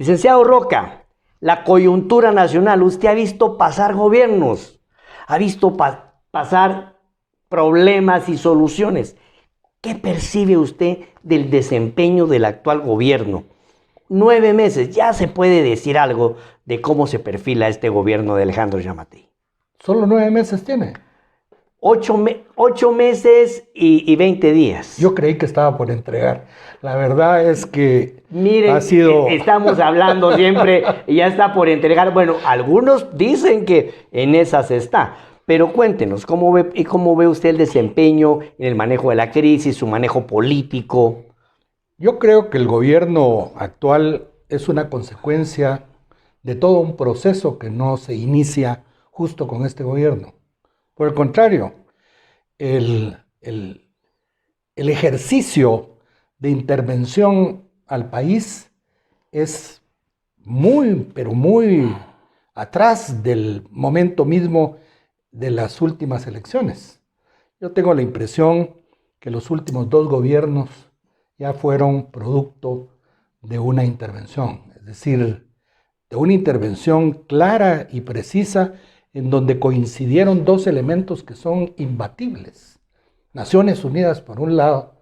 Licenciado Roca, la coyuntura nacional, usted ha visto pasar gobiernos, ha visto pasar problemas y soluciones. ¿Qué percibe usted del desempeño del actual gobierno? 9 meses, ya se puede decir algo de cómo se perfila este gobierno de Alejandro Giammattei. ¿Solo 9 meses tiene? 8 meses y 20 días. Yo creí que estaba por entregar. La verdad es que miren, ha sido... estamos hablando siempre y ya está por entregar. Bueno, algunos dicen que en esas está. Pero cuéntenos, ¿cómo ve usted el desempeño en el manejo de la crisis, su manejo político? Yo creo que el gobierno actual es una consecuencia de todo un proceso que no se inicia justo con este gobierno. Por el contrario, el ejercicio de intervención al país es muy, pero muy atrás del momento mismo de las últimas elecciones. Yo tengo la impresión que los últimos 2 gobiernos ya fueron producto de una intervención, es decir, de una intervención clara y precisa en donde coincidieron 2 elementos que son imbatibles. Naciones Unidas, por un lado,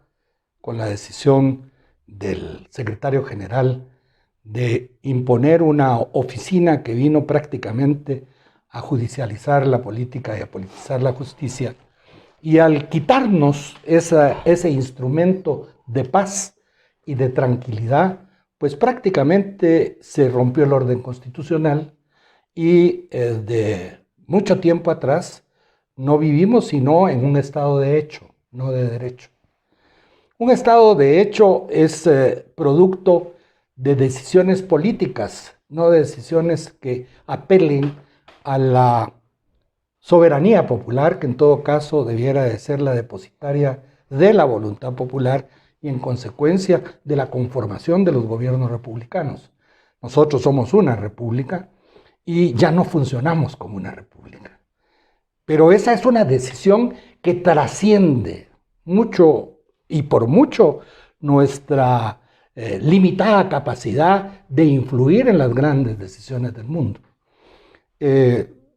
con la decisión del secretario general de imponer una oficina que vino prácticamente a judicializar la política y a politizar la justicia, y al quitarnos ese instrumento de paz y de tranquilidad, pues prácticamente se rompió el orden constitucional y de mucho tiempo atrás no vivimos sino en un estado de hecho, no de derecho. Un estado de hecho es producto de decisiones políticas, no de decisiones que apelen a la soberanía popular, que en todo caso debiera de ser la depositaria de la voluntad popular y en consecuencia de la conformación de los gobiernos republicanos. Nosotros somos una república y ya no funcionamos como una república. Pero esa es una decisión que trasciende mucho y por mucho nuestra limitada capacidad de influir en las grandes decisiones del mundo.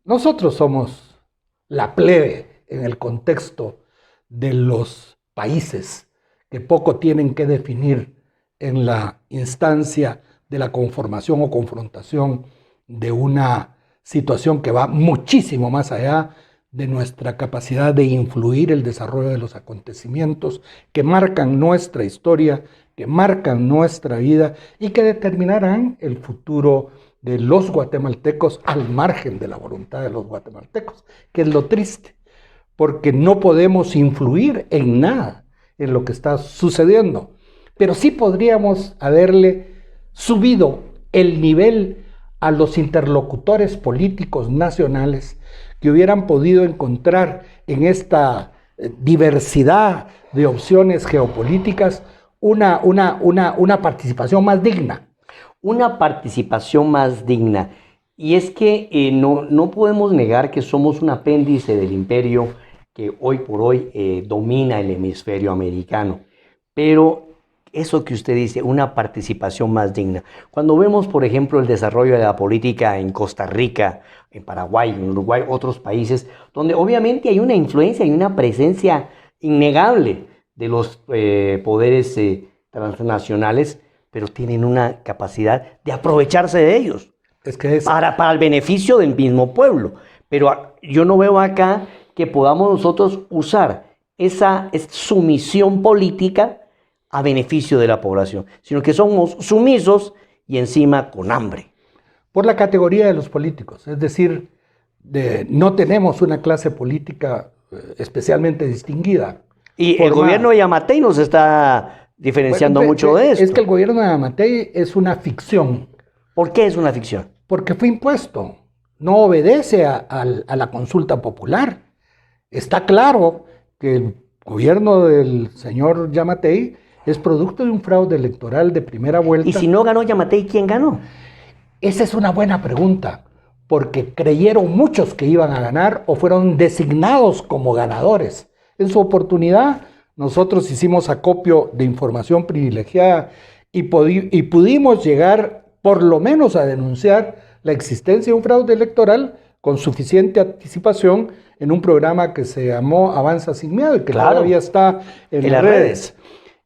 Nosotros somos la plebe en el contexto de los países que poco tienen que definir en la instancia de la conformación o confrontación de una situación que va muchísimo más allá de nuestra capacidad de influir el desarrollo de los acontecimientos que marcan nuestra historia, que marcan nuestra vida y que determinarán el futuro de los guatemaltecos al margen de la voluntad de los guatemaltecos, que es lo triste, porque no podemos influir en nada en lo que está sucediendo, pero sí podríamos haberle subido el nivel a los interlocutores políticos nacionales que hubieran podido encontrar en esta diversidad de opciones geopolíticas una participación más digna. Una participación más digna. Y es que no podemos negar que somos un apéndice del imperio que hoy por hoy domina el hemisferio americano. Pero eso que usted dice, una participación más digna. Cuando vemos, por ejemplo, el desarrollo de la política en Costa Rica, en Paraguay, en Uruguay, otros países, donde obviamente hay una influencia y una presencia innegable de los poderes transnacionales, pero tienen una capacidad de aprovecharse de ellos para el beneficio del mismo pueblo. Pero yo no veo acá que podamos nosotros usar esa sumisión política a beneficio de la población, sino que somos sumisos y encima con hambre. Por la categoría de los políticos, es decir, no tenemos una clase política especialmente distinguida. Y el gobierno de Giammattei nos está diferenciando mucho de esto. Es que el gobierno de Giammattei es una ficción. ¿Por qué es una ficción? Porque fue impuesto, no obedece a la consulta popular. Está claro que el gobierno del señor Giammattei es producto de un fraude electoral de primera vuelta. ¿Y si no ganó Giammattei, quién ganó? Esa es una buena pregunta, porque creyeron muchos que iban a ganar o fueron designados como ganadores. En su oportunidad, nosotros hicimos acopio de información privilegiada y pudimos llegar por lo menos a denunciar la existencia de un fraude electoral con suficiente anticipación en un programa que se llamó Avanza Sin Miedo y que todavía está en las redes.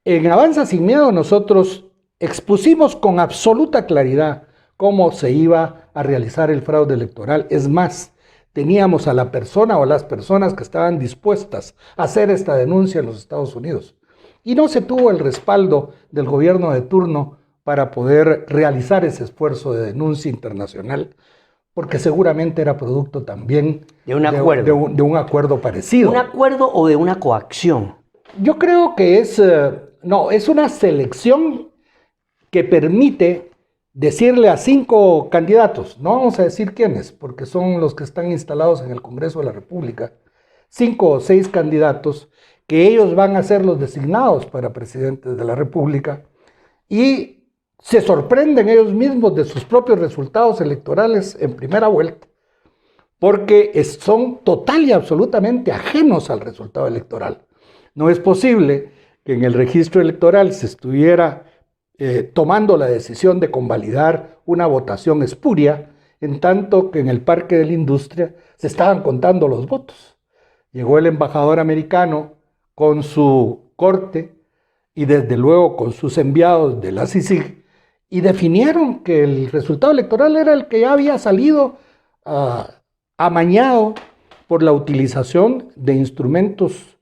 En Avanza Sin Miedo nosotros expusimos con absoluta claridad cómo se iba a realizar el fraude electoral. Es más, teníamos a la persona o las personas que estaban dispuestas a hacer esta denuncia en los Estados Unidos. Y no se tuvo el respaldo del gobierno de turno para poder realizar ese esfuerzo de denuncia internacional, porque seguramente era producto también de un acuerdo, de un acuerdo parecido. ¿Un acuerdo o de una coacción? Yo creo que es una selección que permite decirle a 5 candidatos, no vamos a decir quiénes, porque son los que están instalados en el Congreso de la República, 5 o 6 candidatos, que ellos van a ser los designados para presidentes de la República, y se sorprenden ellos mismos de sus propios resultados electorales en primera vuelta, porque son total y absolutamente ajenos al resultado electoral. No es posible que en el registro electoral se estuviera tomando la decisión de convalidar una votación espuria, en tanto que en el Parque de la Industria se estaban contando los votos. Llegó el embajador americano con su corte y desde luego con sus enviados de la CICIG y definieron que el resultado electoral era el que ya había salido amañado por la utilización de instrumentos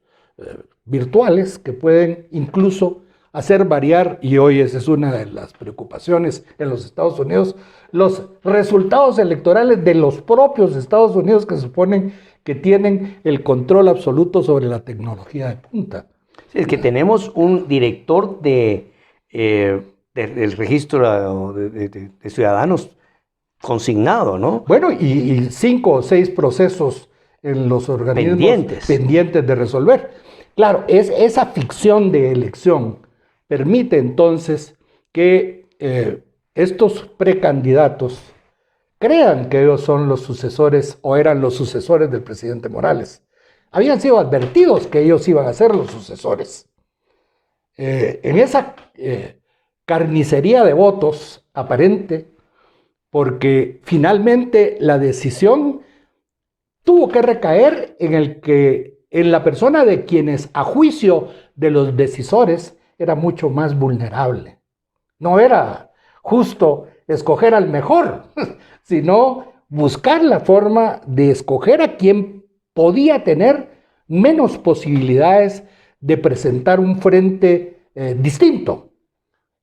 virtuales que pueden incluso hacer variar, y hoy esa es una de las preocupaciones en los Estados Unidos, los resultados electorales de los propios Estados Unidos que suponen que tienen el control absoluto sobre la tecnología de punta. Sí, es que tenemos un director del registro de ciudadanos consignado, ¿no? Bueno, y 5 o 6 procesos en los organismos pendientes de resolver. Claro, esa ficción de elección permite entonces que estos precandidatos crean que ellos son los sucesores o eran los sucesores del presidente Morales. Habían sido advertidos que ellos iban a ser los sucesores. En esa carnicería de votos aparente, porque finalmente la decisión tuvo que recaer en la persona de quienes, a juicio de los decisores, era mucho más vulnerable. No era justo escoger al mejor, sino buscar la forma de escoger a quien podía tener menos posibilidades de presentar un frente distinto.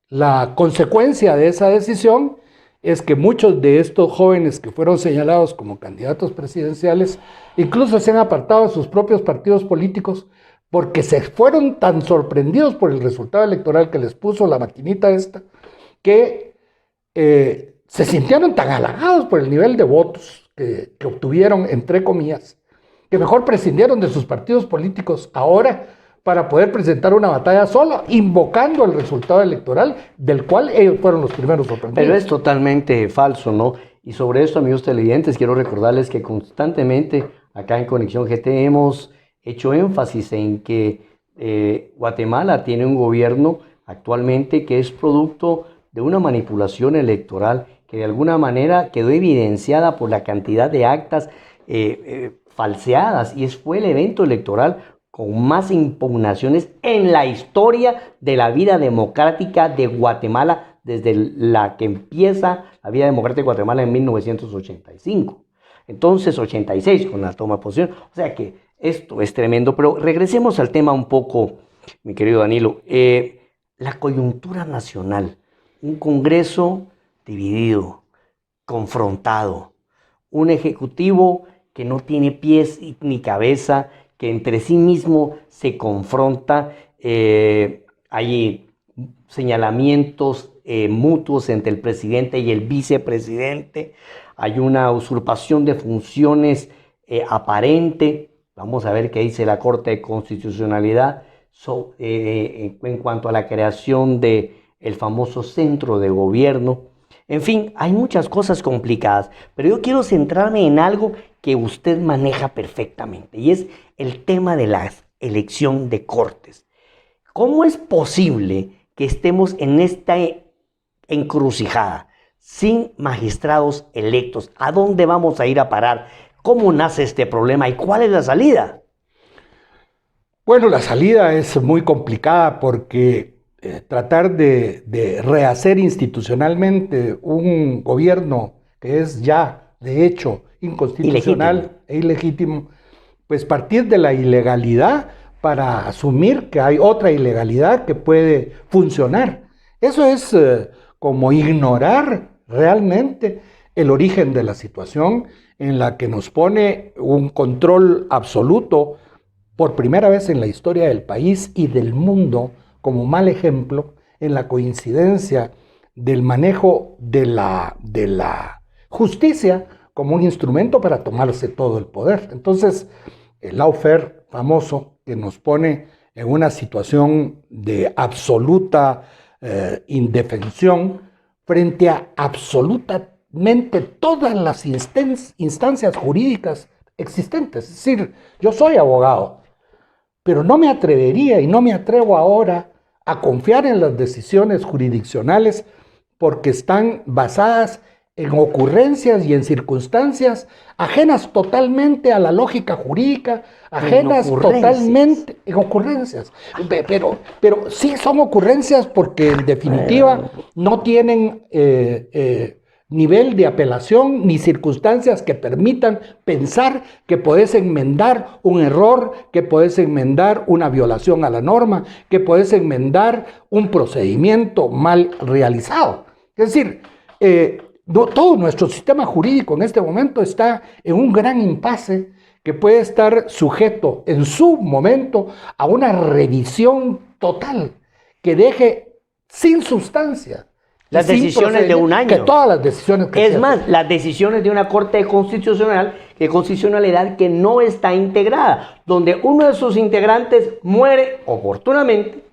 La consecuencia de esa decisión es que muchos de estos jóvenes que fueron señalados como candidatos presidenciales incluso se han apartado de sus propios partidos políticos porque se fueron tan sorprendidos por el resultado electoral que les puso la maquinita esta, que se sintieron tan halagados por el nivel de votos que obtuvieron, entre comillas, que mejor prescindieron de sus partidos políticos ahora para poder presentar una batalla sola, invocando el resultado electoral, del cual ellos fueron los primeros sorprendidos. Pero es totalmente falso, ¿no? Y sobre esto, amigos televidentes, quiero recordarles que constantemente acá en Conexión GT hemos hecho énfasis en que Guatemala tiene un gobierno actualmente que es producto de una manipulación electoral que de alguna manera quedó evidenciada por la cantidad de actas falseadas, y fue el evento electoral con más impugnaciones en la historia de la vida democrática de Guatemala, desde la que empieza la vida democrática de Guatemala en 1985. Entonces, 86 con la toma de posesión. O sea que esto es tremendo. Pero regresemos al tema un poco, mi querido Danilo. La coyuntura nacional. Un Congreso dividido, confrontado. Un Ejecutivo que no tiene pies ni cabeza, que entre sí mismo se confronta. Hay señalamientos mutuos entre el presidente y el vicepresidente. Hay una usurpación de funciones aparente. Vamos a ver qué dice la Corte de Constitucionalidad en cuanto a la creación del famoso centro de gobierno. En fin, hay muchas cosas complicadas, pero yo quiero centrarme en algo que usted maneja perfectamente, y es el tema de la elección de cortes. ¿Cómo es posible que estemos en esta encrucijada sin magistrados electos. ¿A dónde vamos a ir a parar? ¿Cómo nace este problema y cuál es la salida? Bueno, la salida es muy complicada porque tratar de rehacer institucionalmente un gobierno que es ya, de hecho, inconstitucional e ilegítimo, pues partir de la ilegalidad para asumir que hay otra ilegalidad que puede funcionar. Eso es como ignorar realmente el origen de la situación en la que nos pone un control absoluto por primera vez en la historia del país y del mundo como mal ejemplo en la coincidencia del manejo de la justicia como un instrumento para tomarse todo el poder. Entonces, el lawfare famoso que nos pone en una situación de absoluta indefensión frente a absolutamente todas las instancias jurídicas existentes. Es decir, yo soy abogado, pero no me atrevería y no me atrevo ahora a confiar en las decisiones jurisdiccionales porque están basadas en ocurrencias y en circunstancias ajenas totalmente a la lógica jurídica, ajenas totalmente en ocurrencias. Pero sí son ocurrencias porque en definitiva no tienen nivel de apelación ni circunstancias que permitan pensar que puedes enmendar un error, que puedes enmendar una violación a la norma, que puedes enmendar un procedimiento mal realizado. Es decir, todo nuestro sistema jurídico en este momento está en un gran impasse que puede estar sujeto en su momento a una revisión total que deje sin sustancia las decisiones de un año. Que todas las decisiones que es más, las decisiones de una Corte Constitucionalidad que no está integrada, donde uno de sus integrantes muere oportunamente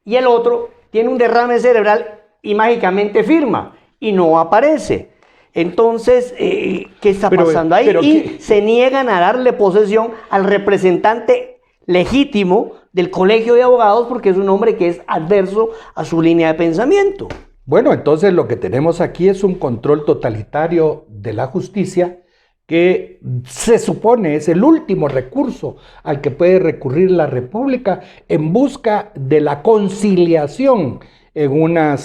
y el otro tiene un derrame cerebral y mágicamente firma y no aparece. Entonces, ¿qué está pasando ahí? Se niegan a darle posesión al representante legítimo del Colegio de Abogados porque es un hombre que es adverso a su línea de pensamiento. Bueno, entonces lo que tenemos aquí es un control totalitario de la justicia que se supone es el último recurso al que puede recurrir la República en busca de la conciliación en una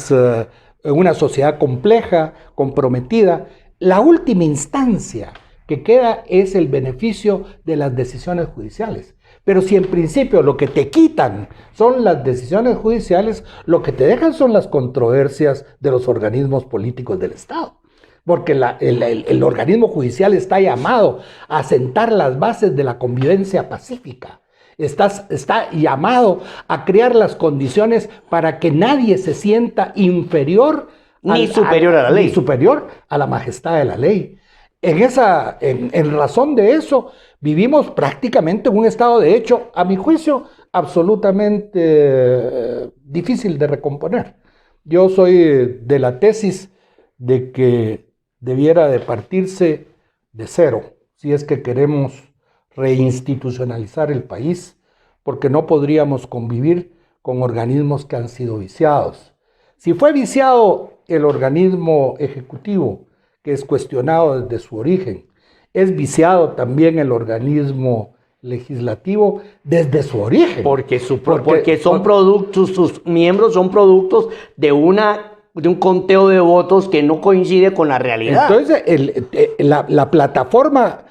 sociedad compleja, comprometida. La última instancia que queda es el beneficio de las decisiones judiciales. Pero si en principio lo que te quitan son las decisiones judiciales, lo que te dejan son las controversias de los organismos políticos del Estado. Porque el organismo judicial está llamado a sentar las bases de la convivencia pacífica. Está llamado a crear las condiciones para que nadie se sienta inferior ni superior a la ley. Ni superior a la majestad de la ley. En razón de eso, vivimos prácticamente en un estado de hecho, a mi juicio, absolutamente difícil de recomponer. Yo soy de la tesis de que debiera de partirse de cero, si es que queremos reinstitucionalizar el país, porque no podríamos convivir con organismos que han sido viciados. Si fue viciado el organismo ejecutivo, que es cuestionado desde su origen, es viciado también el organismo legislativo desde su origen. Porque son productos, sus miembros son productos de un conteo de votos que no coincide con la realidad. Entonces, la plataforma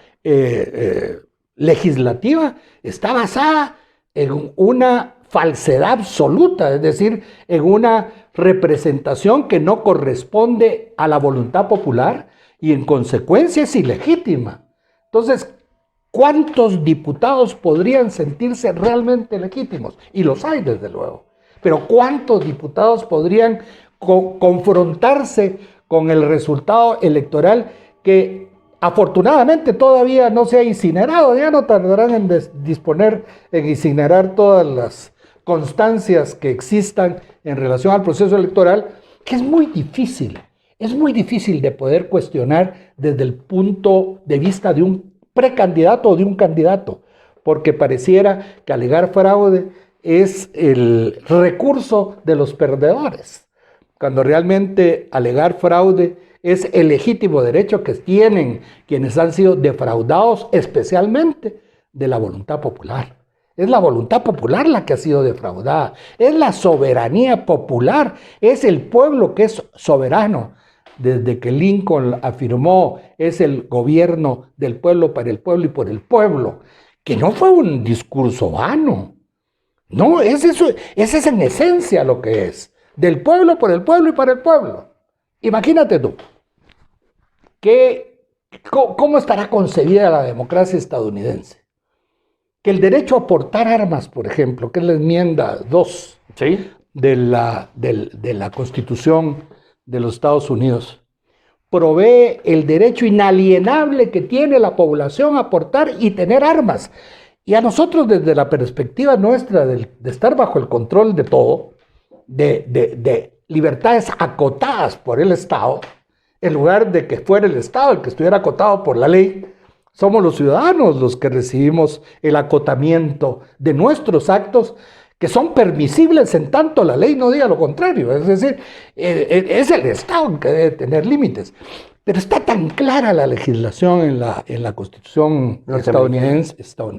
legislativa está basada en una falsedad absoluta, es decir, en una representación que no corresponde a la voluntad popular y en consecuencia es ilegítima. Entonces, ¿cuántos diputados podrían sentirse realmente legítimos? Y los hay, desde luego. Pero ¿cuántos diputados podrían confrontarse con el resultado electoral que afortunadamente todavía no se ha incinerado? Ya no tardarán en disponer en incinerar todas las constancias que existan en relación al proceso electoral, que es muy difícil de poder cuestionar desde el punto de vista de un precandidato o de un candidato, porque pareciera que alegar fraude es el recurso de los perdedores, cuando realmente alegar fraude es el legítimo derecho que tienen quienes han sido defraudados, especialmente de la voluntad popular. Es la voluntad popular la que ha sido defraudada, es la soberanía popular, es el pueblo que es soberano. Desde que Lincoln afirmó, es el gobierno del pueblo para el pueblo y por el pueblo, que no fue un discurso vano. No, es eso, ese es en esencia lo que es, del pueblo, por el pueblo y para el pueblo. Imagínate tú, ¿cómo estará concebida la democracia estadounidense? Que el derecho a portar armas, por ejemplo, que es la enmienda 2 ¿Sí? de la Constitución de los Estados Unidos, provee el derecho inalienable que tiene la población a portar y tener armas. Y a nosotros, desde la perspectiva nuestra de estar bajo el control de todo, de libertades acotadas por el Estado, en lugar de que fuera el Estado el que estuviera acotado por la ley, somos los ciudadanos los que recibimos el acotamiento de nuestros actos, que son permisibles en tanto la ley no diga lo contrario. Es decir, es el Estado que debe tener límites. Pero está tan clara la legislación en la Constitución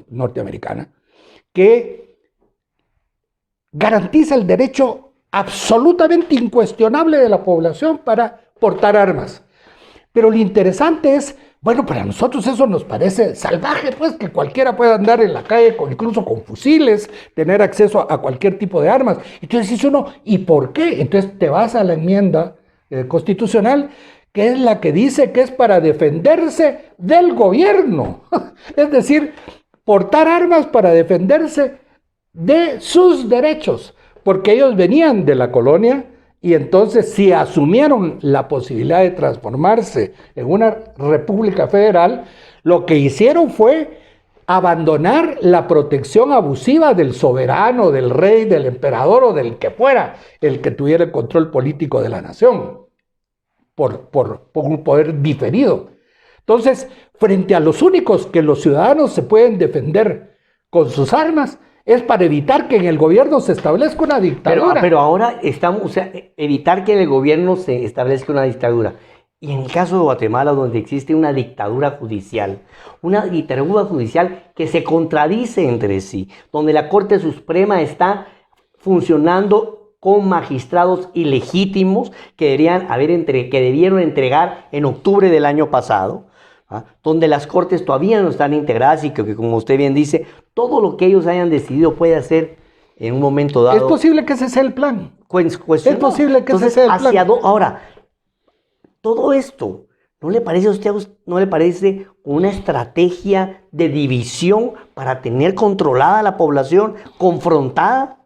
norteamericana, que garantiza el derecho absolutamente incuestionable de la población para portar armas. Pero lo interesante es, bueno, para nosotros eso nos parece salvaje, pues, que cualquiera pueda andar en la calle, incluso con fusiles, tener acceso a cualquier tipo de armas. Entonces dice uno, ¿y por qué? Entonces te vas a la enmienda constitucional, que es la que dice que es para defenderse del gobierno. Es decir, portar armas para defenderse de sus derechos, porque ellos venían de la colonia y entonces si asumieron la posibilidad de transformarse en una república federal, lo que hicieron fue abandonar la protección abusiva del soberano, del rey, del emperador o del que fuera el que tuviera el control político de la nación, por un poder diferido. Entonces, frente a los únicos que los ciudadanos se pueden defender con sus armas, es para evitar que en el gobierno se establezca una dictadura. Pero ahora estamos, o sea, evitar que en el gobierno se establezca una dictadura. Y en el caso de Guatemala, donde existe una dictadura judicial que se contradice entre sí, donde la Corte Suprema está funcionando con magistrados ilegítimos que debieron entregar en octubre del año pasado, donde las cortes todavía no están integradas y que, como usted bien dice, todo lo que ellos hayan decidido puede hacer en un momento dado. Es posible que ese sea el plan. Es posible que ese sea el plan. Ahora, todo esto, ¿no le parece a usted, no le parece una estrategia de división para tener controlada a la población, confrontada?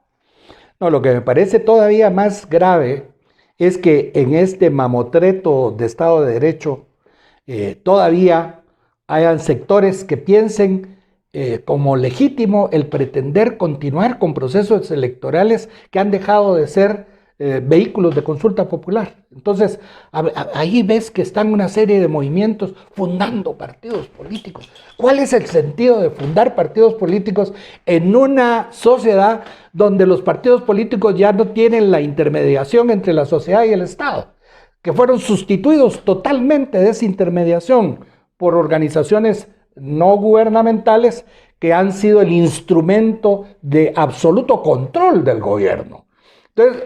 No, lo que me parece todavía más grave es que en este mamotreto de Estado de Derecho todavía hayan sectores que piensen como legítimo el pretender continuar con procesos electorales que han dejado de ser vehículos de consulta popular. Entonces, ahí ves que están una serie de movimientos fundando partidos políticos. ¿Cuál es el sentido de fundar partidos políticos en una sociedad donde los partidos políticos ya no tienen la intermediación entre la sociedad y el Estado? Que fueron sustituidos totalmente de esa intermediación por organizaciones no gubernamentales que han sido el instrumento de absoluto control del gobierno. Entonces,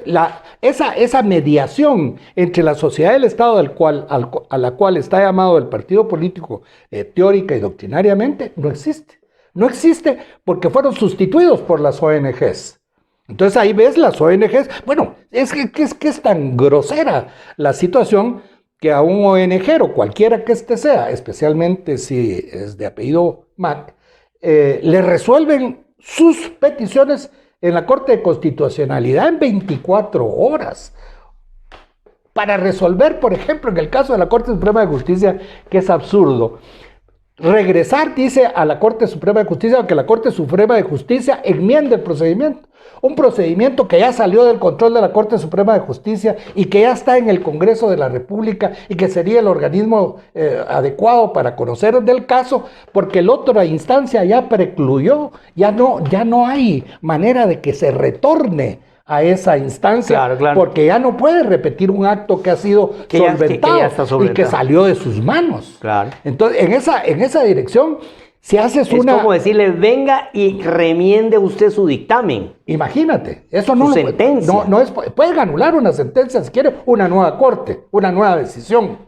esa mediación entre la sociedad y el Estado a la cual está llamado el partido político teórica y doctrinariamente, no existe. No existe porque fueron sustituidos por las ONGs. Entonces ahí ves las ONGs, bueno, es que es tan grosera la situación que a un ONGero, cualquiera que este sea, especialmente si es de apellido Mac, le resuelven sus peticiones en la Corte de Constitucionalidad en 24 horas. Para resolver, por ejemplo, en el caso de la Corte Suprema de Justicia, que es absurdo, regresar, dice, a la Corte Suprema de Justicia, que la Corte Suprema de Justicia enmiende el procedimiento. Un procedimiento que ya salió del control de la Corte Suprema de Justicia y que ya está en el Congreso de la República y que sería el organismo adecuado para conocer del caso, porque la otra instancia ya precluyó, ya no hay manera de que se retorne a esa instancia, Claro, claro. porque ya no puede repetir un acto que ha sido Que ya solventado está y solventado. que salió de sus manos. Claro. Entonces, en esa dirección, si haces Es una... como decirle, venga y remiende usted su dictamen. Imagínate, eso no Su lo sentencia. no es, puede anular una sentencia si quiere una nueva corte, una nueva decisión.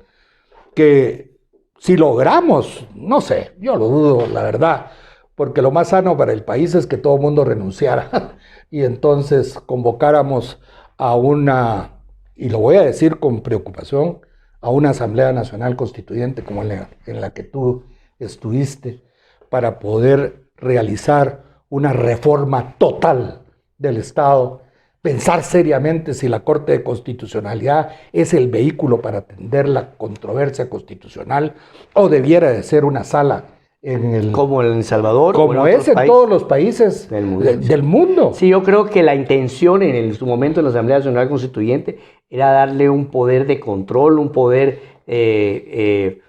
Que si logramos, no sé, yo lo dudo, la verdad, porque lo más sano para el país es que todo el mundo renunciara y entonces convocáramos a una, y lo voy a decir con preocupación, a una Asamblea Nacional Constituyente como en la que tú estuviste, para poder realizar una reforma total del Estado, pensar seriamente si la Corte de Constitucionalidad es el vehículo para atender la controversia constitucional o debiera de ser una sala en el... Como en El Salvador. Como es en todos los países del mundo. Sí, yo creo que la intención en su momento en la Asamblea Nacional Constituyente era darle un poder de control, un poder que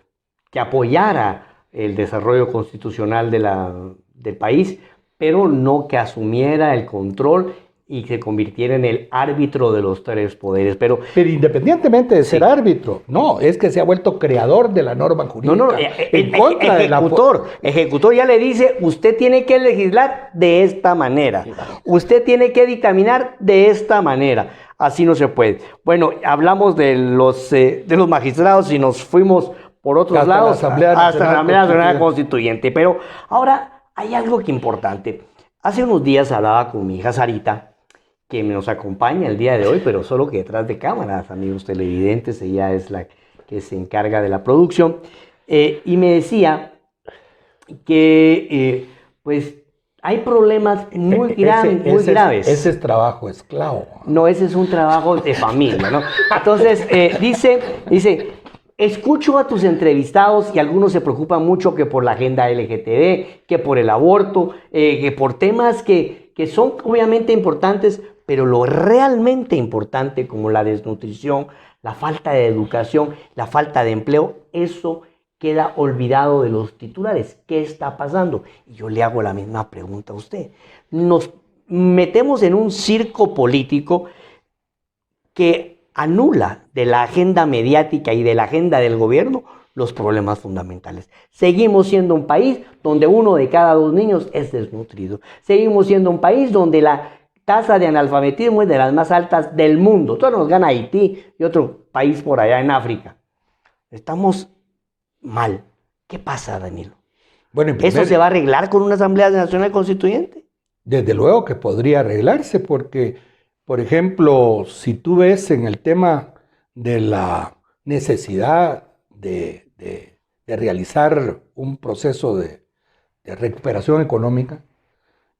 apoyara el desarrollo constitucional del país, pero no que asumiera el control y se convirtiera en el árbitro de los tres poderes. Pero independientemente de ser árbitro, no, es que se ha vuelto creador de la norma jurídica. En contra de la... Ejecutor ya le dice, usted tiene que legislar de esta manera, usted tiene que dictaminar de esta manera. Así no se puede. Bueno, hablamos de los magistrados y nos fuimos por otros lados hasta la Asamblea Nacional Constituyente. Pero ahora hay algo que importante. Hace unos días hablaba con mi hija Sarita, que nos acompaña el día de hoy, pero solo que detrás de cámaras, amigos televidentes, ella es la que se encarga de la producción, y me decía que pues hay problemas muy graves. Ese es trabajo esclavo. No, ese es un trabajo de familia, ¿no? Entonces, dice, escucho a tus entrevistados y algunos se preocupan mucho que por la agenda LGTB, que por el aborto, que por temas que son obviamente importantes, pero lo realmente importante como la desnutrición, la falta de educación, la falta de empleo, eso queda olvidado de los titulares. ¿Qué está pasando? Y yo le hago la misma pregunta a usted. Nos metemos en un circo político que anula de la agenda mediática y de la agenda del gobierno los problemas fundamentales. Seguimos siendo un país donde 1 de cada 2 niños es desnutrido. Seguimos siendo un país donde la tasa de analfabetismo es de las más altas del mundo. Todo nos gana Haití y otro país por allá en África. Estamos mal. ¿Qué pasa, Danilo? Bueno, ¿Eso se va a arreglar con una Asamblea Nacional Constituyente? Desde luego que podría arreglarse porque, por ejemplo, si tú ves en el tema de la necesidad de realizar un proceso de recuperación económica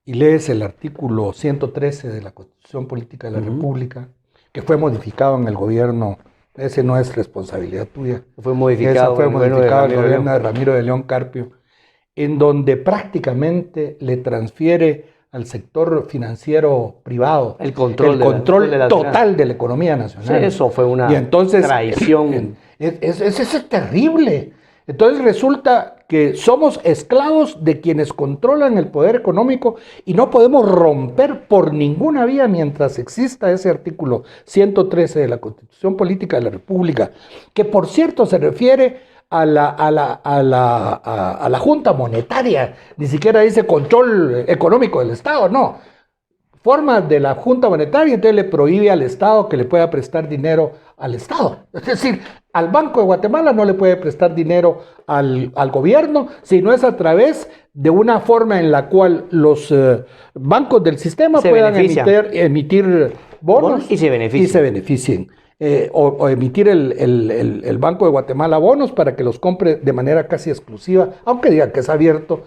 y lees el artículo 113 de la Constitución Política de la República, que fue modificado en el gobierno, ese no es responsabilidad tuya, fue modificado en el gobierno de Ramiro de León Carpio, en donde prácticamente le transfiere al sector financiero privado el control total de la economía nacional. Sí, eso fue una traición. Eso es terrible. Entonces resulta que somos esclavos de quienes controlan el poder económico y no podemos romper por ninguna vía mientras exista ese artículo 113 de la Constitución Política de la República, que por cierto se refiere a la Junta Monetaria, ni siquiera dice control económico del Estado, no. Formas de la Junta Monetaria, entonces le prohíbe al Estado que le pueda prestar dinero al Estado. Es decir, al Banco de Guatemala no le puede prestar dinero al gobierno, sino es a través de una forma en la cual los bancos del sistema puedan emitir bonos y se beneficien. O emitir el Banco de Guatemala bonos para que los compre de manera casi exclusiva, aunque diga que es abierto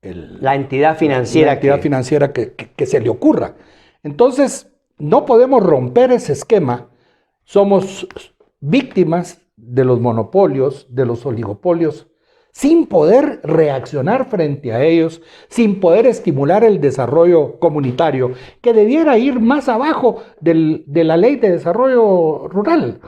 la entidad financiera, que se le ocurra. Entonces, no podemos romper ese esquema. Somos víctimas de los monopolios, de los oligopolios, sin poder reaccionar frente a ellos, sin poder estimular el desarrollo comunitario, que debiera ir más abajo de la ley de desarrollo rural,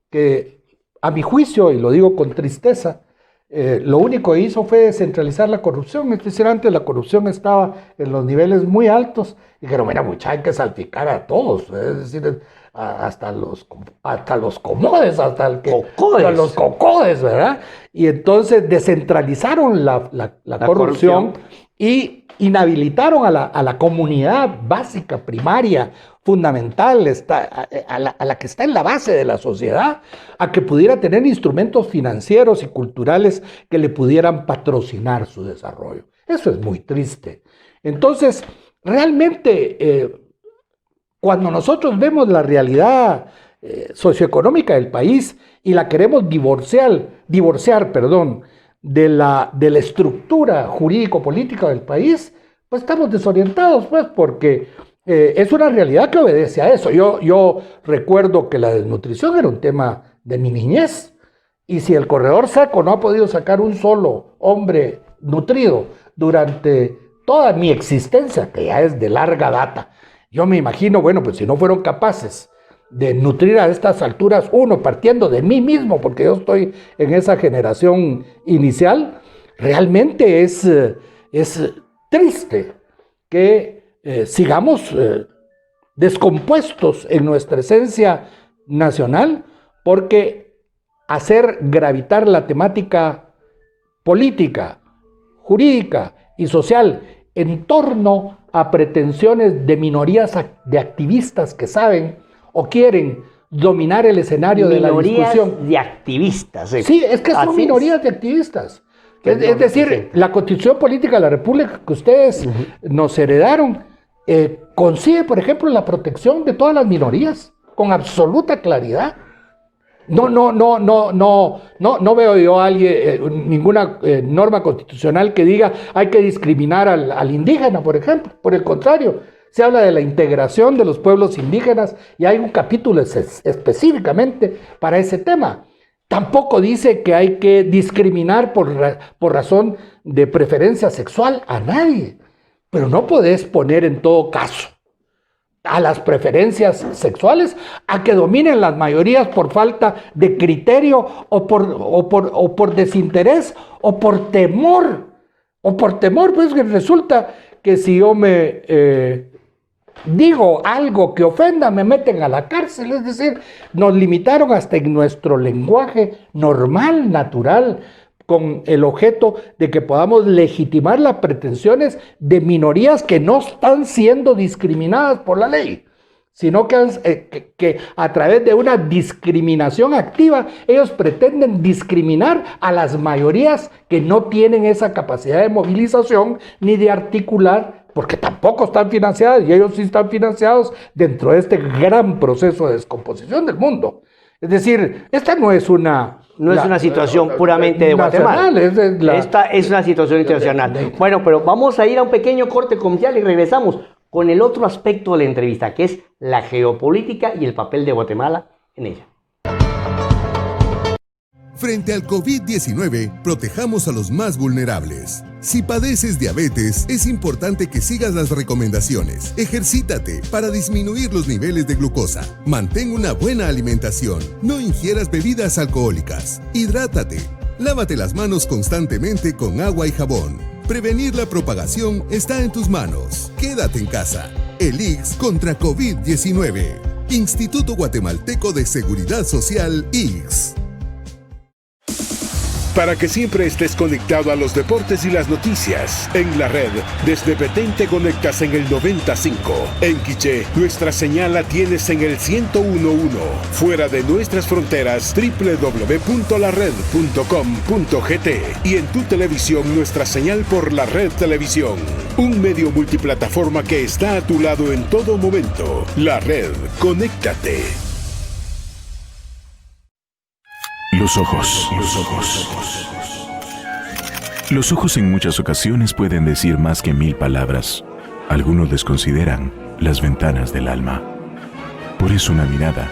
que a mi juicio, y lo digo con tristeza, lo único que hizo fue descentralizar la corrupción. Es decir, antes la corrupción estaba en los niveles muy altos. Dijeron, mira, mucha, hay que salpicar a todos. Es decir, hasta los comodes, hasta los cocodes, ¿verdad? Y entonces descentralizaron la corrupción y inhabilitaron a la comunidad básica, primaria, fundamental, a la que está en la base de la sociedad, a que pudiera tener instrumentos financieros y culturales que le pudieran patrocinar su desarrollo. Eso es muy triste. Entonces, realmente, cuando nosotros vemos la realidad socioeconómica del país y la queremos divorciar, de la estructura jurídico-política del país, pues estamos desorientados, pues, porque es una realidad que obedece a eso. Yo recuerdo que la desnutrición era un tema de mi niñez, y si el corredor seco no ha podido sacar un solo hombre nutrido durante toda mi existencia, que ya es de larga data, yo me imagino, bueno, pues si no fueron capaces de nutrir a estas alturas, uno, partiendo de mí mismo, porque yo estoy en esa generación inicial, realmente es triste que sigamos descompuestos en nuestra esencia nacional, porque hacer gravitar la temática política, jurídica y social en torno a pretensiones de minorías de activistas que saben o quieren dominar el escenario de la discusión. Minorías de activistas. Sí, es que son minorías de activistas. Es decir, la Constitución Política de la República que ustedes nos heredaron consigue, por ejemplo, la protección de todas las minorías con absoluta claridad. No veo yo a alguien, ninguna norma constitucional que diga hay que discriminar al indígena, por ejemplo. Por el contrario, se habla de la integración de los pueblos indígenas y hay un capítulo específicamente para ese tema. Tampoco dice que hay que discriminar por razón de preferencia sexual a nadie, pero no podés poner en todo caso a las preferencias sexuales a que dominen las mayorías por falta de criterio o por desinterés o por temor. Pues que resulta que si yo me digo algo que ofenda, me meten a la cárcel. Es decir, nos limitaron hasta en nuestro lenguaje normal, natural, con el objeto de que podamos legitimar las pretensiones de minorías que no están siendo discriminadas por la ley, sino que a través de una discriminación activa, ellos pretenden discriminar a las mayorías que no tienen esa capacidad de movilización ni de articular, porque tampoco están financiadas, y ellos sí están financiados dentro de este gran proceso de descomposición del mundo. Es decir, esta no es una situación puramente de Guatemala. Esta es una situación internacional. Bueno, pero vamos a ir a un pequeño corte comercial y regresamos con el otro aspecto de la entrevista, que es la geopolítica y el papel de Guatemala en ella. Frente al COVID-19, protejamos a los más vulnerables. Si padeces diabetes, es importante que sigas las recomendaciones. Ejercítate para disminuir los niveles de glucosa. Mantén una buena alimentación. No ingieras bebidas alcohólicas. Hidrátate. Lávate las manos constantemente con agua y jabón. Prevenir la propagación está en tus manos. Quédate en casa. El IGS contra COVID-19. Instituto Guatemalteco de Seguridad Social, IGS. Para que siempre estés conectado a los deportes y las noticias. En la red, desde Petén te conectas en el 95. En Quiché, nuestra señal la tienes en el 101.1. Fuera de nuestras fronteras, www.lared.com.gt. Y en tu televisión, nuestra señal por La Red Televisión. Un medio multiplataforma que está a tu lado en todo momento. La Red, conéctate. Los ojos. Los ojos en muchas ocasiones pueden decir más que 1000 palabras. Algunos les consideran las ventanas del alma. Por eso una mirada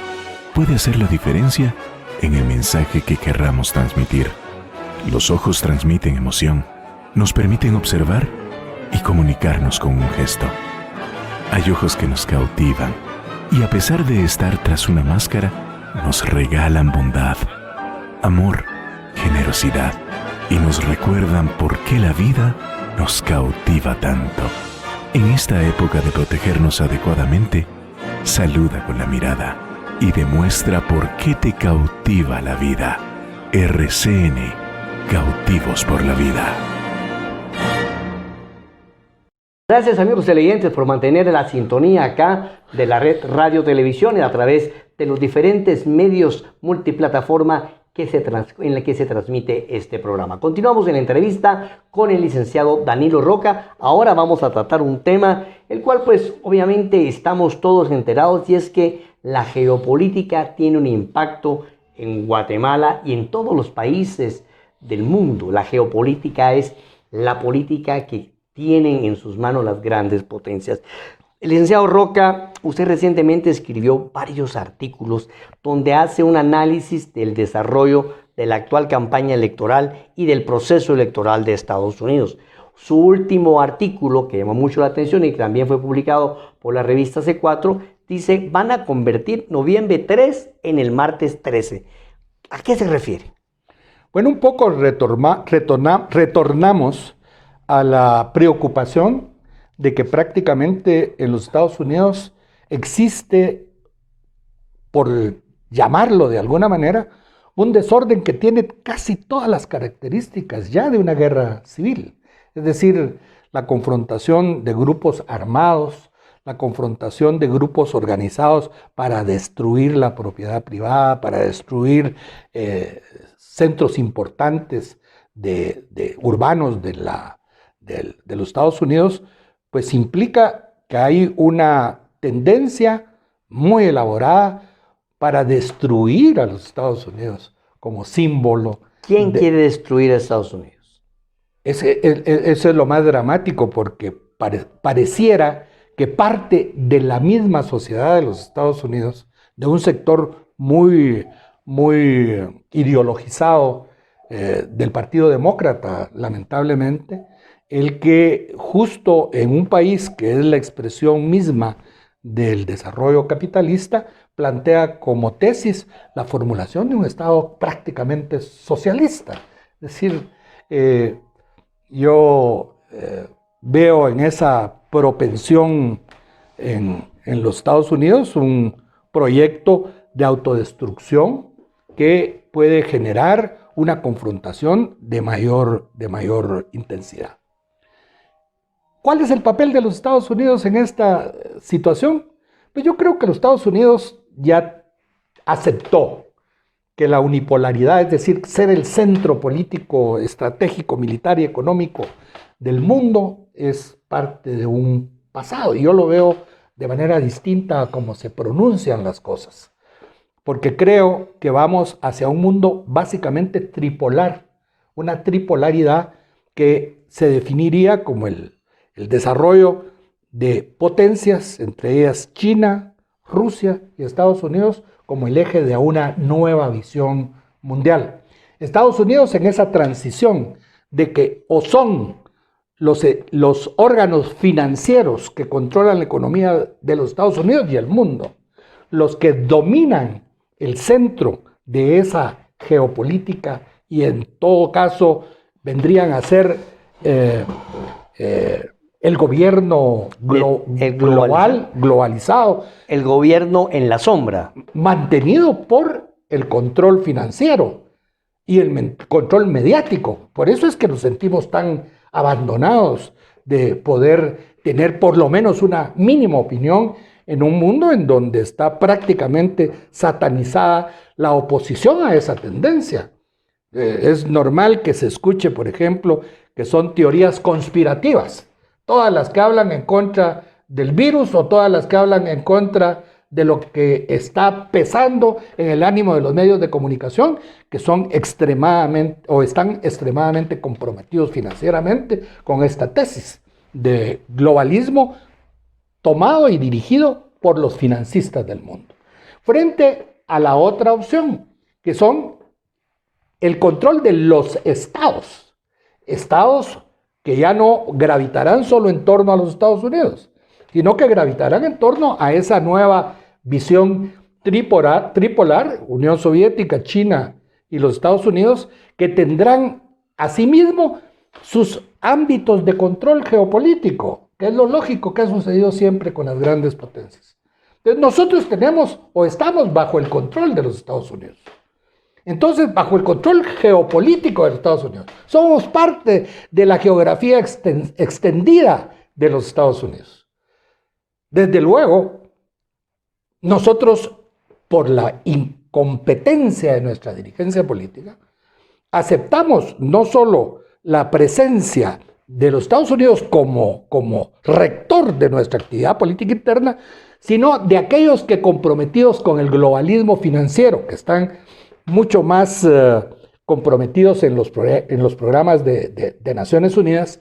puede hacer la diferencia en el mensaje que querramos transmitir. Los ojos transmiten emoción, nos permiten observar y comunicarnos con un gesto. Hay ojos que nos cautivan y a pesar de estar tras una máscara, nos regalan bondad, amor, generosidad, y nos recuerdan por qué la vida nos cautiva tanto. En esta época de protegernos adecuadamente, saluda con la mirada y demuestra por qué te cautiva la vida. RCN, cautivos por la vida. Gracias, amigos televidentes, por mantener la sintonía acá de la red Radio Televisión y a través de los diferentes medios multiplataforma en la que se transmite este programa. Continuamos en la entrevista con el licenciado Danilo Roca. Ahora vamos a tratar un tema el cual pues obviamente estamos todos enterados, y es que la geopolítica tiene un impacto en Guatemala y en todos los países del mundo. La geopolítica es la política que tienen en sus manos las grandes potencias. Licenciado Roca, usted recientemente escribió varios artículos donde hace un análisis del desarrollo de la actual campaña electoral y del proceso electoral de Estados Unidos. Su último artículo, que llamó mucho la atención y que también fue publicado por la revista C4, dice: van a convertir noviembre 3 en el martes 13. ¿A qué se refiere? Bueno, un poco retornamos a la preocupación de que prácticamente en los Estados Unidos existe, por llamarlo de alguna manera, un desorden que tiene casi todas las características ya de una guerra civil. Es decir, la confrontación de grupos armados, la confrontación de grupos organizados para destruir la propiedad privada, para destruir centros importantes urbanos de los Estados Unidos, pues implica que hay una tendencia muy elaborada para destruir a los Estados Unidos como símbolo. ¿Quién quiere destruir a Estados Unidos? Eso es lo más dramático, porque pareciera que parte de la misma sociedad de los Estados Unidos, de un sector muy, muy ideologizado del Partido Demócrata, lamentablemente, el que justo en un país que es la expresión misma del desarrollo capitalista, plantea como tesis la formulación de un Estado prácticamente socialista. Es decir, yo veo en esa propensión en los Estados Unidos un proyecto de autodestrucción que puede generar una confrontación de mayor intensidad. ¿Cuál es el papel de los Estados Unidos en esta situación? Pues yo creo que los Estados Unidos ya aceptó que la unipolaridad, es decir, ser el centro político, estratégico, militar y económico del mundo, es parte de un pasado. Y yo lo veo de manera distinta a cómo se pronuncian las cosas, porque creo que vamos hacia un mundo básicamente tripolar, una tripolaridad que se definiría como el desarrollo de potencias, entre ellas China, Rusia y Estados Unidos, como el eje de una nueva visión mundial. Estados Unidos en esa transición de que o son los órganos financieros que controlan la economía de los Estados Unidos y el mundo, los que dominan el centro de esa geopolítica, y en todo caso vendrían a ser el gobierno globalizado. El gobierno en la sombra. Mantenido por el control financiero y el control mediático. Por eso es que nos sentimos tan abandonados de poder tener por lo menos una mínima opinión en un mundo en donde está prácticamente satanizada la oposición a esa tendencia. Es normal que se escuche, por ejemplo, que son teorías conspirativas. Todas las que hablan en contra del virus o todas las que hablan en contra de lo que está pesando en el ánimo de los medios de comunicación, que son están extremadamente comprometidos financieramente con esta tesis de globalismo tomado y dirigido por los financistas del mundo. Frente a la otra opción, que son el control de los estados que ya no gravitarán solo en torno a los Estados Unidos, sino que gravitarán en torno a esa nueva visión tripolar, Unión Soviética, China y los Estados Unidos, que tendrán asimismo sus ámbitos de control geopolítico, que es lo lógico que ha sucedido siempre con las grandes potencias. Entonces nosotros tenemos o estamos bajo el control de los Estados Unidos. Entonces, bajo el control geopolítico de los Estados Unidos, somos parte de la geografía extendida de los Estados Unidos. Desde luego, nosotros, por la incompetencia de nuestra dirigencia política, aceptamos no solo la presencia de los Estados Unidos como rector de nuestra actividad política interna, sino de aquellos que, comprometidos con el globalismo financiero, que están mucho más comprometidos en los programas de Naciones Unidas,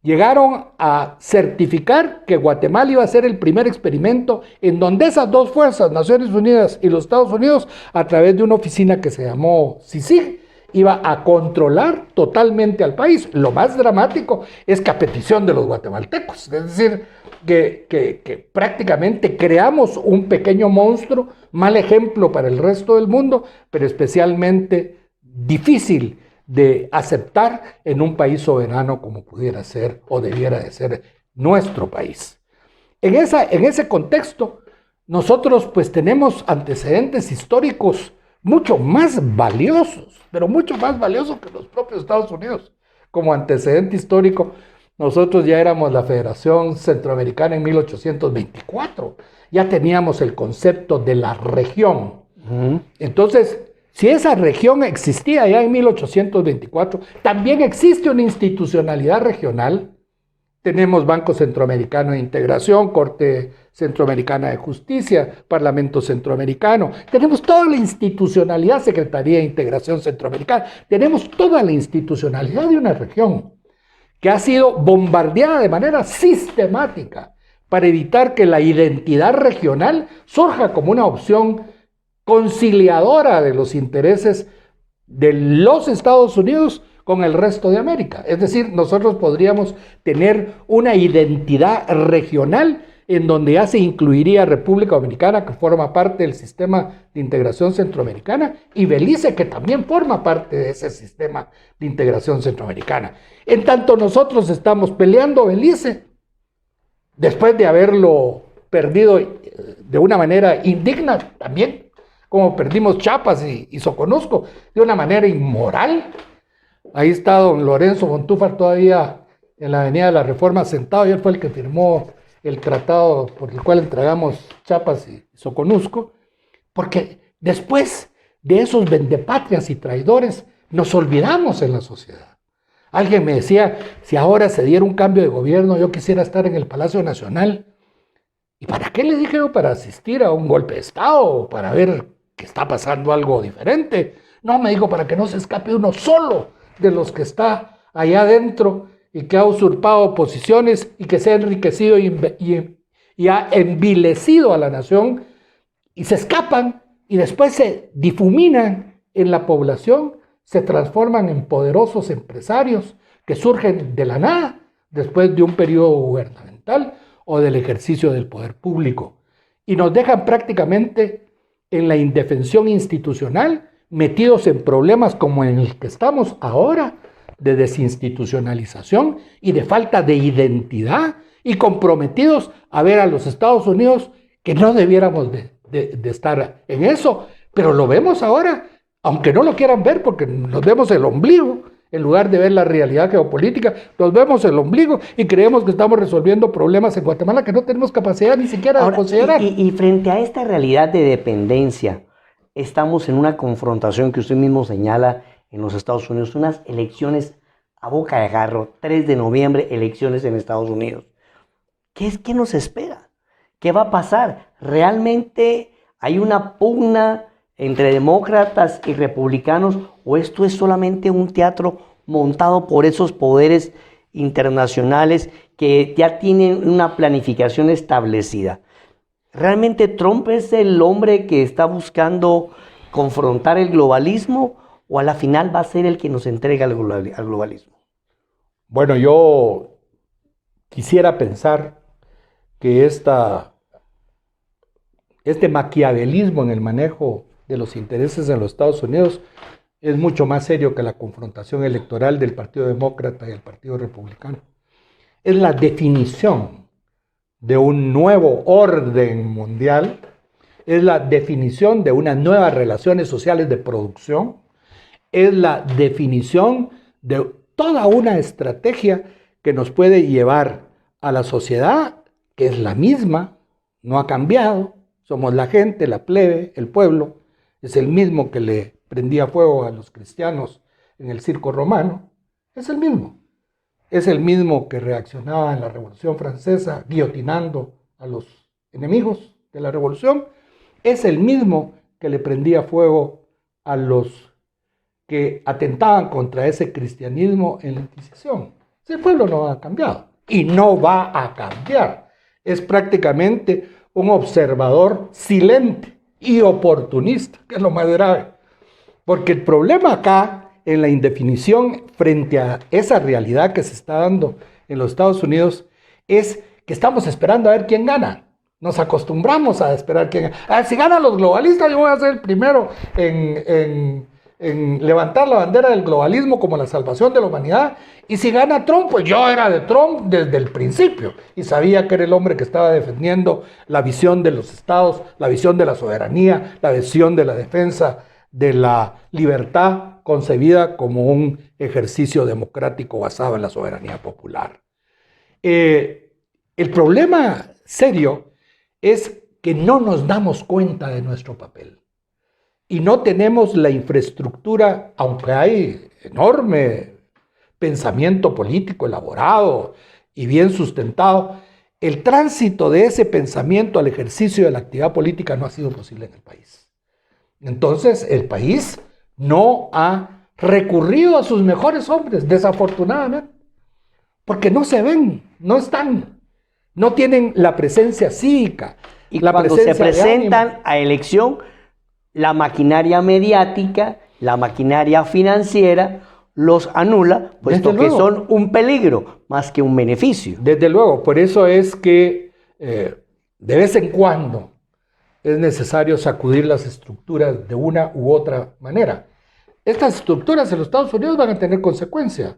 llegaron a certificar que Guatemala iba a ser el primer experimento en donde esas dos fuerzas, Naciones Unidas y los Estados Unidos, a través de una oficina que se llamó CICIG, iba a controlar totalmente al país. Lo más dramático es que a petición de los guatemaltecos, es decir, que prácticamente creamos un pequeño monstruo, mal ejemplo para el resto del mundo, pero especialmente difícil de aceptar en un país soberano como pudiera ser o debiera de ser nuestro país. En ese contexto, nosotros pues tenemos antecedentes históricos mucho más valiosos, pero mucho más valiosos que los propios Estados Unidos. Como antecedente histórico, nosotros ya éramos la Federación Centroamericana en 1824, ya teníamos el concepto de la región. Entonces, si esa región existía ya en 1824, también existe una institucionalidad regional. Tenemos Banco Centroamericano de Integración, Corte Centroamericana de Justicia, Parlamento Centroamericano. Tenemos toda la institucionalidad, Secretaría de Integración Centroamericana. Tenemos toda la institucionalidad de una región que ha sido bombardeada de manera sistemática para evitar que la identidad regional surja como una opción conciliadora de los intereses de los Estados Unidos con el resto de América. Es decir, nosotros podríamos tener una identidad regional en donde ya se incluiría República Dominicana, que forma parte del sistema de integración centroamericana, y Belice, que también forma parte de ese sistema de integración centroamericana. En tanto nosotros estamos peleando Belice, después de haberlo perdido de una manera indigna también, como perdimos Chiapas y Soconusco, de una manera inmoral. Ahí está don Lorenzo Montúfar todavía en la Avenida de la Reforma sentado, y él fue el que firmó el tratado por el cual entregamos Chiapas y Soconusco, porque después de esos vendepatrias y traidores nos olvidamos en la sociedad. Alguien me decía, si ahora se diera un cambio de gobierno, yo quisiera estar en el Palacio Nacional. ¿Y para qué? Le dije yo, para asistir a un golpe de Estado o para ver que está pasando algo diferente. No, me dijo, para que no se escape uno solo de los que está allá adentro y que ha usurpado posiciones y que se ha enriquecido y ha envilecido a la nación, y se escapan y después se difuminan en la población, se transforman en poderosos empresarios que surgen de la nada después de un periodo gubernamental o del ejercicio del poder público, y nos dejan prácticamente en la indefensión institucional, metidos en problemas como en el que estamos ahora, de desinstitucionalización y de falta de identidad, y comprometidos a ver a los Estados Unidos, que no debiéramos de estar en eso, pero lo vemos ahora, aunque no lo quieran ver, porque nos vemos el ombligo, en lugar de ver la realidad geopolítica, nos vemos el ombligo y creemos que estamos resolviendo problemas en Guatemala que no tenemos capacidad ni siquiera de considerar. Y frente a esta realidad de dependencia, estamos en una confrontación que usted mismo señala en los Estados Unidos, unas elecciones a boca de jarro, 3 de noviembre, elecciones en Estados Unidos. ¿Qué nos espera? ¿Qué va a pasar? ¿Realmente hay una pugna entre demócratas y republicanos, o esto es solamente un teatro montado por esos poderes internacionales que ya tienen una planificación establecida? ¿Realmente Trump es el hombre que está buscando confrontar el globalismo, o a la final va a ser el que nos entrega al globalismo? Bueno, yo quisiera pensar que este maquiavelismo en el manejo de los intereses de los Estados Unidos es mucho más serio que la confrontación electoral del Partido Demócrata y el Partido Republicano. Es la definición de un nuevo orden mundial, es la definición de unas nuevas relaciones sociales de producción, es la definición de toda una estrategia que nos puede llevar a la sociedad, que es la misma, no ha cambiado, somos la gente, la plebe, el pueblo, es el mismo que le prendía fuego a los cristianos en el circo romano, es el mismo que reaccionaba en la Revolución Francesa, guillotinando a los enemigos de la Revolución, es el mismo que le prendía fuego a los que atentaban contra ese cristianismo en la Inquisición. Ese pueblo no ha cambiado y no va a cambiar. Es prácticamente un observador silente y oportunista, que es lo más grave. Porque el problema acá, en la indefinición frente a esa realidad que se está dando en los Estados Unidos, es que estamos esperando a ver quién gana. Nos acostumbramos a esperar quién gana. Si ganan los globalistas, yo voy a ser el primero en levantar la bandera del globalismo como la salvación de la humanidad. Y si gana Trump, pues yo era de Trump desde el principio y sabía que era el hombre que estaba defendiendo la visión de los estados, la visión de la soberanía, la visión de la defensa de la libertad concebida como un ejercicio democrático basado en la soberanía popular. El problema serio es que no nos damos cuenta de nuestro papel. Y no tenemos la infraestructura, aunque hay enorme pensamiento político elaborado y bien sustentado, el tránsito de ese pensamiento al ejercicio de la actividad política no ha sido posible en el país. Entonces, el país no ha recurrido a sus mejores hombres, desafortunadamente, porque no se ven, no están, no tienen la presencia cívica. Y cuando se presentan a elección, la maquinaria mediática, la maquinaria financiera los anula, puesto que son un peligro más que un beneficio. Desde luego, por eso es que de vez en cuando es necesario sacudir las estructuras de una u otra manera. Estas estructuras en los Estados Unidos van a tener consecuencias.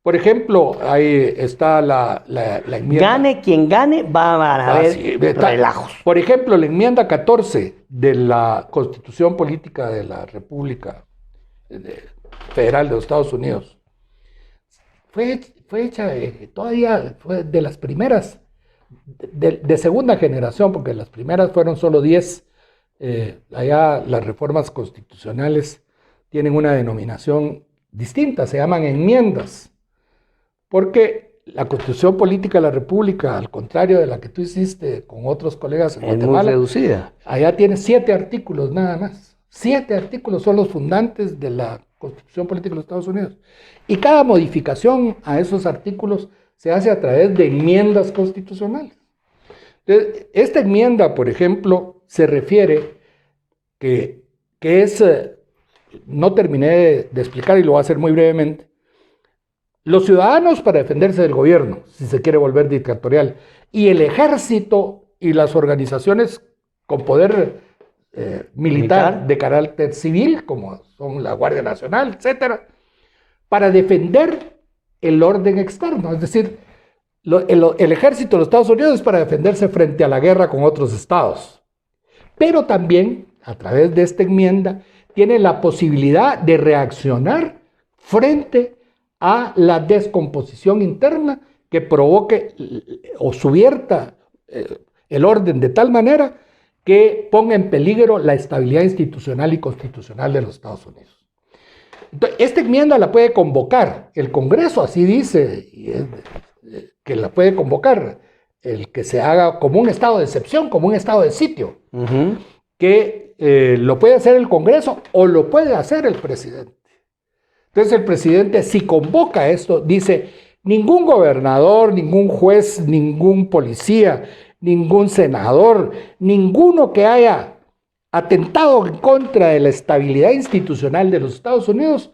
Por ejemplo, ahí está la enmienda. Gane quien gane, va a haber relajos. Por ejemplo, la enmienda 14 de la Constitución Política de la República Federal de los Estados Unidos fue hecha, todavía fue de las primeras, de segunda generación, porque las primeras fueron solo 10. Allá las reformas constitucionales tienen una denominación distinta, se llaman enmiendas. Porque la Constitución Política de la República, al contrario de la que tú hiciste con otros colegas en Guatemala, es muy reducida. Allá tiene 7 artículos nada más. 7 artículos son los fundantes de la Constitución Política de los Estados Unidos. Y cada modificación a esos artículos se hace a través de enmiendas constitucionales. Entonces, esta enmienda, por ejemplo, se refiere que es, no terminé de explicar y lo voy a hacer muy brevemente, los ciudadanos para defenderse del gobierno, si se quiere volver dictatorial, y el ejército y las organizaciones con poder militar de carácter civil, como son la Guardia Nacional, etcétera, para defender el orden externo. Es decir, el ejército de los Estados Unidos es para defenderse frente a la guerra con otros estados. Pero también, a través de esta enmienda, tiene la posibilidad de reaccionar frente a la descomposición interna que provoque o subvierta el orden de tal manera que ponga en peligro la estabilidad institucional y constitucional de los Estados Unidos. Entonces, esta enmienda la puede convocar el Congreso, así dice, que la puede convocar, el que se haga como un estado de excepción, como un estado de sitio, que lo puede hacer el Congreso o lo puede hacer el presidente. Entonces el presidente, si convoca esto, dice, ningún gobernador, ningún juez, ningún policía, ningún senador, ninguno que haya atentado en contra de la estabilidad institucional de los Estados Unidos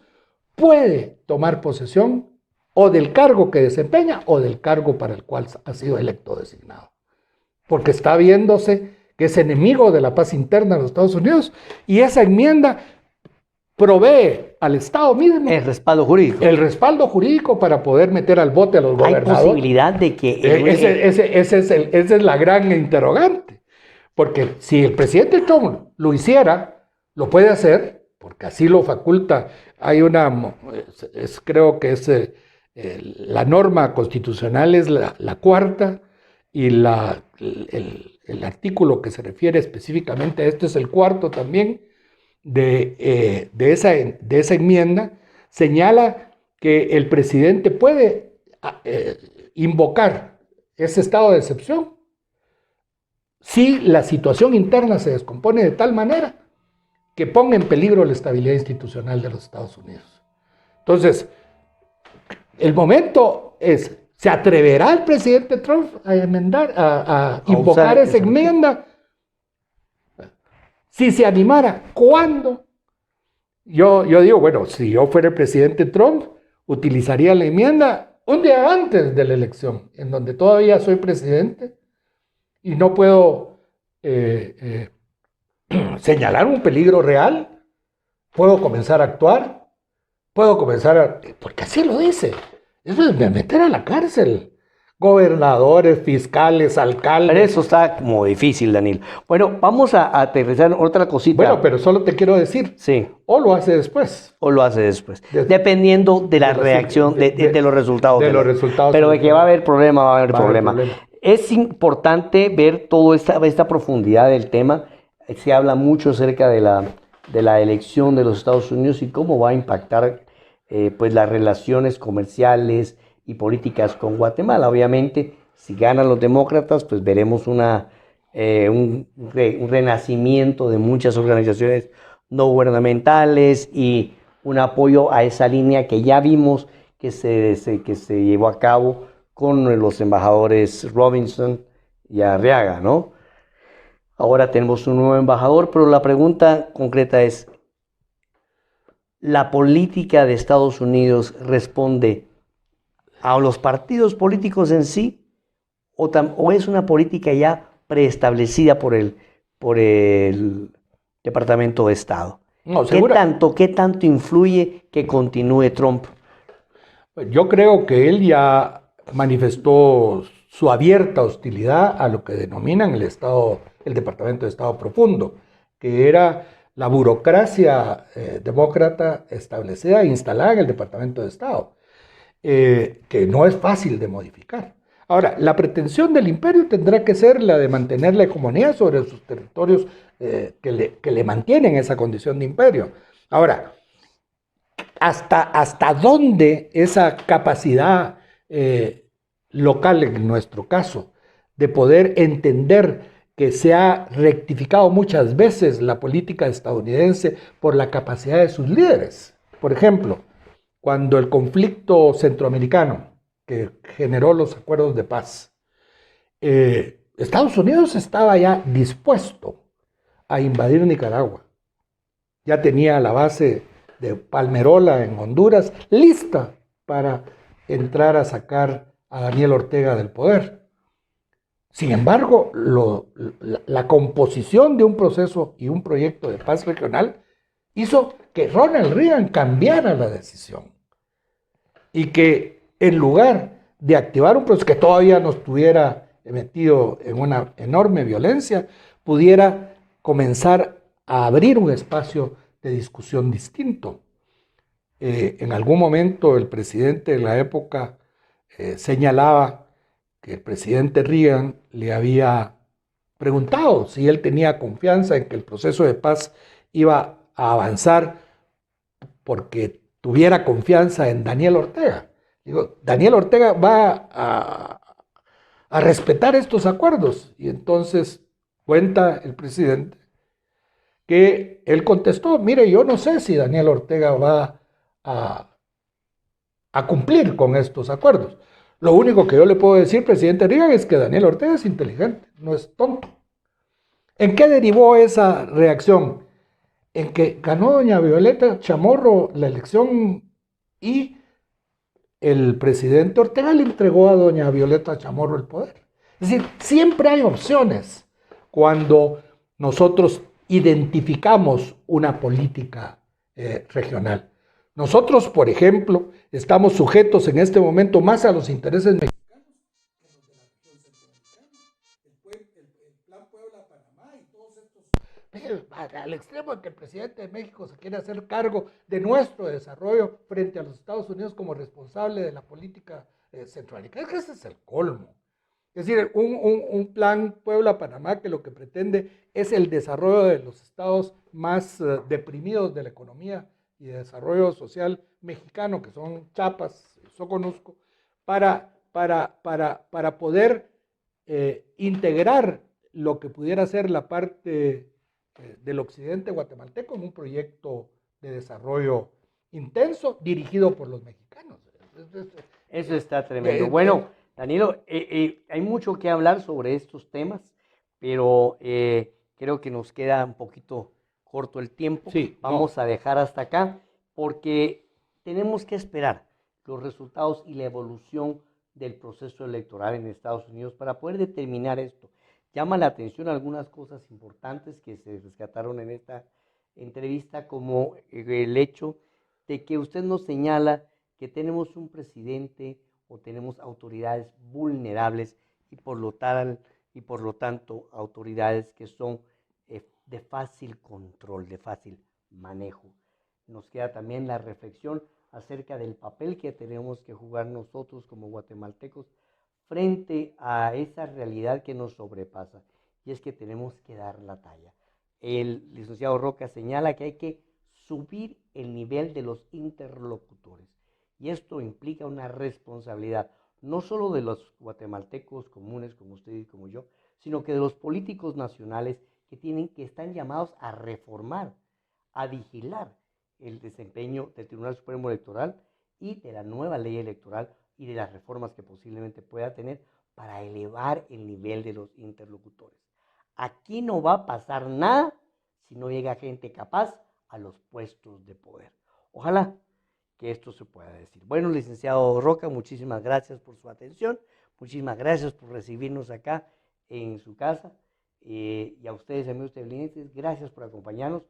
puede tomar posesión o del cargo que desempeña o del cargo para el cual ha sido electo o designado. Porque está viéndose que es enemigo de la paz interna de los Estados Unidos y esa enmienda provee al Estado mismo El respaldo jurídico. el respaldo jurídico para poder meter al bote a los Hay gobernadores. posibilidad de que... Esa es la gran interrogante. Porque si el presidente Trump lo hiciera, lo puede hacer, porque así lo faculta. Hay creo que es la norma constitucional es la cuarta, y el artículo que se refiere específicamente a esto es el cuarto también de esa enmienda, señala que el presidente puede invocar ese estado de excepción si la situación interna se descompone de tal manera que ponga en peligro la estabilidad institucional de los Estados Unidos. Entonces, el momento es, ¿se atreverá el presidente Trump a enmendar, a invocar esa enmienda? Si se animara, ¿cuándo? Yo digo, bueno, si yo fuera el presidente Trump, utilizaría la enmienda un día antes de la elección, en donde todavía soy presidente y no puedo señalar un peligro real, puedo comenzar a actuar, porque así lo dice, eso es meter a la cárcel gobernadores, fiscales, alcaldes. Pero eso está como difícil, Daniel. Bueno, vamos a aterrizar otra cosita. Bueno, pero solo te quiero decir, sí, o lo hace después. O lo hace después, dependiendo de la reacción, de los resultados. De los resultados. Pero de que va a haber problema, va a haber problema. Es importante ver toda esta profundidad del tema. Se habla mucho acerca de la elección de los Estados Unidos y cómo va a impactar pues las relaciones comerciales y políticas con Guatemala. Obviamente, si ganan los demócratas, pues veremos un renacimiento de muchas organizaciones no gubernamentales y un apoyo a esa línea que ya vimos que se llevó a cabo con los embajadores Robinson y Arriaga, ¿no? Ahora tenemos un nuevo embajador, pero la pregunta concreta es, ¿la política de Estados Unidos responde a los partidos políticos en sí o es una política ya preestablecida por el Departamento de Estado? No, ¿Qué tanto influye que continúe Trump? Yo creo que él ya manifestó su abierta hostilidad a lo que denominan el Departamento de Estado Profundo, que era la burocracia demócrata establecida e instalada en el Departamento de Estado, que no es fácil de modificar. Ahora, la pretensión del imperio tendrá que ser la de mantener la hegemonía sobre sus territorios que le mantienen esa condición de imperio. Ahora, ¿hasta dónde esa capacidad local, en nuestro caso, de poder entender que se ha rectificado muchas veces la política estadounidense por la capacidad de sus líderes? Por ejemplo, cuando el conflicto centroamericano que generó los acuerdos de paz, Estados Unidos estaba ya dispuesto a invadir Nicaragua. Ya tenía la base de Palmerola en Honduras lista para entrar a sacar a Daniel Ortega del poder. Sin embargo, la composición de un proceso y un proyecto de paz regional hizo que Ronald Reagan cambiara la decisión y que en lugar de activar un proceso que todavía no estuviera metido en una enorme violencia, pudiera comenzar a abrir un espacio de discusión distinto. En algún momento el presidente de la época señalaba que el presidente Reagan le había preguntado si él tenía confianza en que el proceso de paz iba a avanzar porque tuviera confianza en Daniel Ortega. Digo, Daniel Ortega va a respetar estos acuerdos. Y entonces cuenta el presidente que él contestó, mire, yo no sé si Daniel Ortega va a cumplir con estos acuerdos. Lo único que yo le puedo decir, presidente Reagan, es que Daniel Ortega es inteligente, no es tonto. ¿En qué derivó esa reacción? En que ganó doña Violeta Chamorro la elección y el presidente Ortega le entregó a doña Violeta Chamorro el poder. Es decir, siempre hay opciones cuando nosotros identificamos una política regional. Nosotros, por ejemplo, estamos sujetos en este momento más a los intereses mexicanos que los de la región centroamericana. El Plan Puebla-Panamá y todos estos, al extremo de que el presidente de México se quiere hacer cargo de nuestro desarrollo frente a los Estados Unidos como responsable de la política centroamericana. Ese es el colmo. Es decir, un plan Puebla-Panamá que lo que pretende es el desarrollo de los estados más deprimidos de la economía y de desarrollo social mexicano, que son Chiapas, Soconusco, para poder integrar lo que pudiera ser la parte del occidente guatemalteco en un proyecto de desarrollo intenso dirigido por los mexicanos. Eso está tremendo. Bueno, Danilo, hay mucho que hablar sobre estos temas, pero creo que nos queda un poquito corto el tiempo. Sí, vamos a dejar hasta acá porque tenemos que esperar los resultados y la evolución del proceso electoral en Estados Unidos para poder determinar esto. Llama la atención algunas cosas importantes que se rescataron en esta entrevista, como el hecho de que usted nos señala que tenemos un presidente o tenemos autoridades vulnerables y por lo tanto autoridades que son de fácil control, de fácil manejo. Nos queda también la reflexión acerca del papel que tenemos que jugar nosotros como guatemaltecos frente a esa realidad que nos sobrepasa, y es que tenemos que dar la talla. El licenciado Roca señala que hay que subir el nivel de los interlocutores, y esto implica una responsabilidad, no solo de los guatemaltecos comunes como usted y como yo, sino que de los políticos nacionales que están llamados a reformar, a vigilar el desempeño del Tribunal Supremo Electoral y de la nueva ley electoral y de las reformas que posiblemente pueda tener para elevar el nivel de los interlocutores. Aquí no va a pasar nada si no llega gente capaz a los puestos de poder. Ojalá que esto se pueda decir. Bueno, licenciado Roca, muchísimas gracias por su atención, muchísimas gracias por recibirnos acá en su casa, y a ustedes, amigos televidentes, gracias por acompañarnos.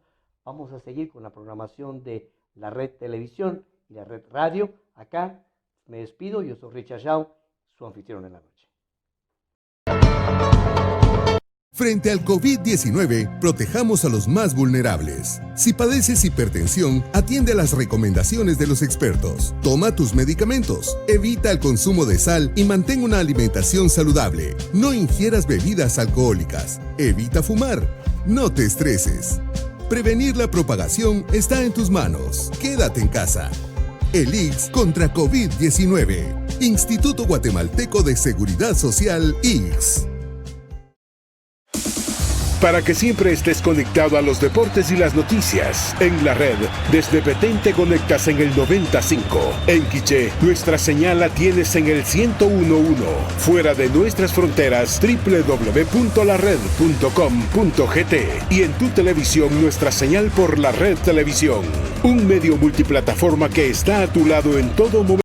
Vamos a seguir con la programación de la Red Televisión y la Red Radio. Acá me despido, yo soy Richard Shaw, su anfitrión en la noche. Frente al COVID-19, protejamos a los más vulnerables. Si padeces hipertensión, atiende a las recomendaciones de los expertos. Toma tus medicamentos, evita el consumo de sal y mantén una alimentación saludable. No ingieras bebidas alcohólicas. Evita fumar. No te estreses. Prevenir la propagación está en tus manos. Quédate en casa. El IGS contra COVID-19. Instituto Guatemalteco de Seguridad Social, IGS. Para que siempre estés conectado a los deportes y las noticias. En la red, desde Petén te conectas en el 95. En Quiché, nuestra señal la tienes en el 101.1. Fuera de nuestras fronteras, www.lared.com.gt. Y en tu televisión, nuestra señal por la Red Televisión. Un medio multiplataforma que está a tu lado en todo momento.